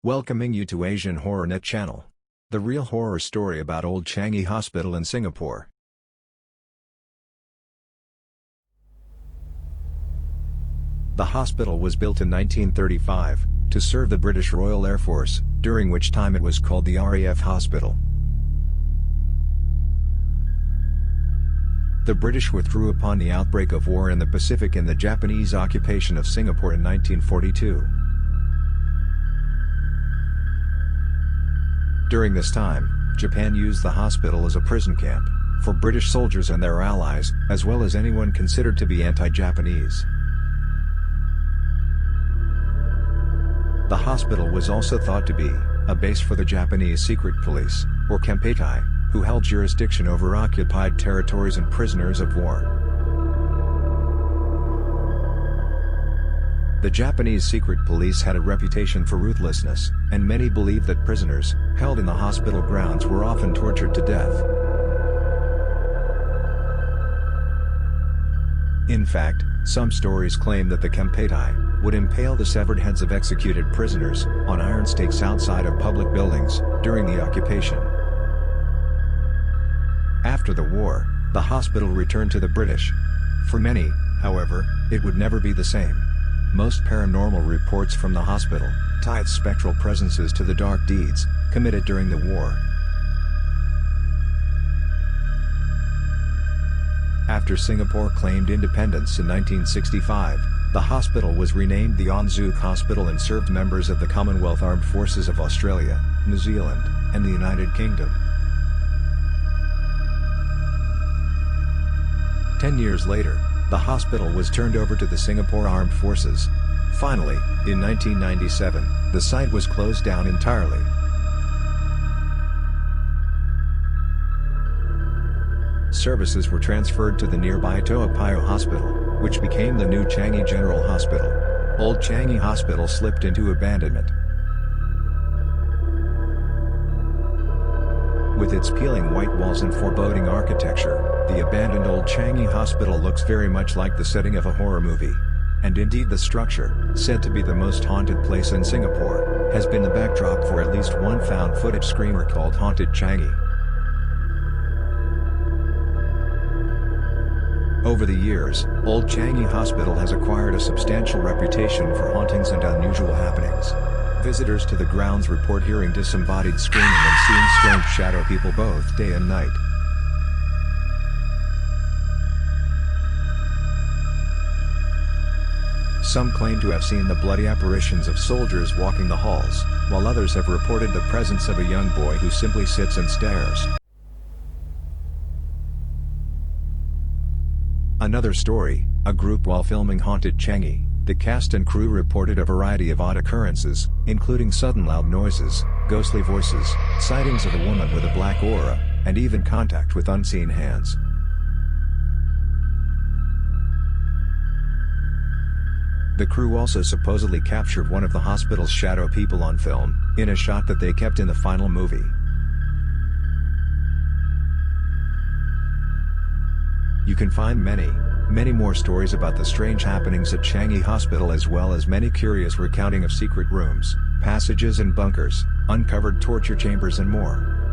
Welcoming you to Asian Horror Net channel. The real horror story about Old Changi Hospital in Singapore. The hospital was built in 1935, to serve the British Royal Air Force, during which time it was called the RAF Hospital. The British withdrew upon the outbreak of war in the Pacific and the Japanese occupation of Singapore in 1942. During this time, Japan used the hospital as a prison camp, for British soldiers and their allies, as well as anyone considered to be anti-Japanese. The hospital was also thought to be a base for the Japanese secret police, or Kempeitai, who held jurisdiction over occupied territories and prisoners of war. The Japanese secret police had a reputation for ruthlessness, and many believed that prisoners, held in the hospital grounds, were often tortured to death. In fact, some stories claim that the Kempeitai would impale the severed heads of executed prisoners on iron stakes outside of public buildings during the occupation. After the war, the hospital returned to the British. For many, however, it would never be the same. Most paranormal reports from the hospital tied spectral presences to the dark deeds committed during the war. After Singapore claimed independence in 1965, the hospital was renamed the Onzuk Hospital and served members of the Commonwealth Armed Forces of Australia, New Zealand, and the United Kingdom. 10 years later, the hospital was turned over to the Singapore Armed Forces. Finally, in 1997, the site was closed down entirely. Services were transferred to the nearby Toa Payoh Hospital, which became the new Changi General Hospital. Old Changi Hospital slipped into abandonment. With its peeling white walls and foreboding architecture, the abandoned Old Changi Hospital looks very much like the setting of a horror movie. And indeed the structure, said to be the most haunted place in Singapore, has been the backdrop for at least one found footage screamer called Haunted Changi. Over the years, Old Changi Hospital has acquired a substantial reputation for hauntings and unusual happenings. Visitors to the grounds report hearing disembodied screaming and seeing strange shadow people both day and night. Some claim to have seen the bloody apparitions of soldiers walking the halls, while others have reported the presence of a young boy who simply sits and stares. Another story, a group while filming Haunted Changi, the cast and crew reported a variety of odd occurrences, including sudden loud noises, ghostly voices, sightings of a woman with a black aura, and even contact with unseen hands. The crew also supposedly captured one of the hospital's shadow people on film, in a shot that they kept in the final movie. You can find many more stories about the strange happenings at Changi Hospital, as well as many curious recounting of secret rooms, passages and bunkers, uncovered torture chambers and more.